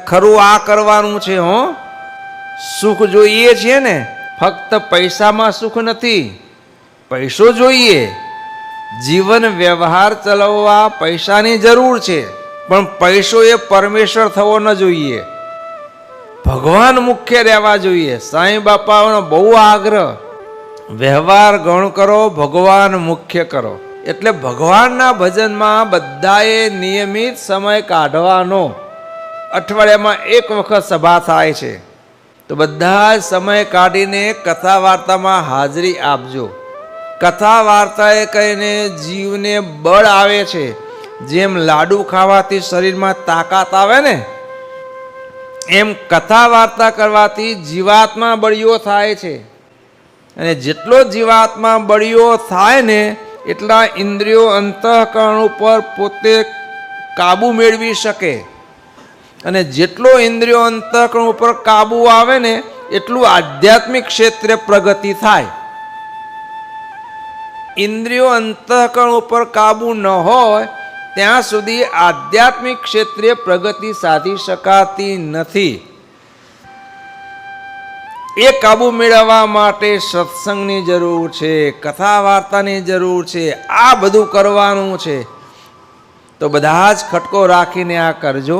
ખરું આ કરવાનું છે. હો, સુખ જોઈએ છે ને, ફક્ત પૈસામાં સુખ નથી, પૈસો જોઈએ. જીવન વ્યવહાર ચલાવવા પૈસાની જરૂર છે, પણ પૈસો એ પરમેશ્વર થવો ન જોઈએ, ભગવાન મુખ્ય રહેવા જોઈએ. સાંઈ બાપાનો બહુ આગ્રહ, વ્યવહાર ગૌણ કરો, ભગવાન મુખ્ય કરો. એટલે ભગવાનના ભજનમાં બધાએ નિયમિત સમય કાઢવાનો. અઠવાડિયામાં એક વખત સભા થાય છે, તો બધા જ સમય કાઢીને કથા વાર્તામાં હાજરી આપજો. કથા વાર્તાએ કહીને જીવને બળ આવે છે. જેમ લાડુ ખાવાથી શરીરમાં તાકાત આવે ને, એમ કથા વાર્તા કરવાથી જીવાત્મા બળિયો થાય છે. અને જેટલો જીવાત્મા બળિયો થાય ને, એટલા ઇન્દ્રિયો અંતઃકરણ ઉપર પોતે કાબુ મેળવી શકે. અને જેટલો ઇન્દ્રિયો અંતઃકરણ ઉપર કાબુ આવે ને, એટલું આધ્યાત્મિક ક્ષેત્રે પ્રગતિ થાય. ઇન્દ્રિયો અંતઃકરણ ઉપર કાબુ ન હોય ત્યાં સુધી આધ્યાત્મિક ક્ષેત્રે પ્રગતિ સાધી શકાતી નથી. એ કાબુ મેળવવા માટે સત્સંગની જરૂર છે, કથા વાર્તાની જરૂર છે. આ બધું કરવાનું છે, તો બધા જ ખટકો રાખીને આ કરજો.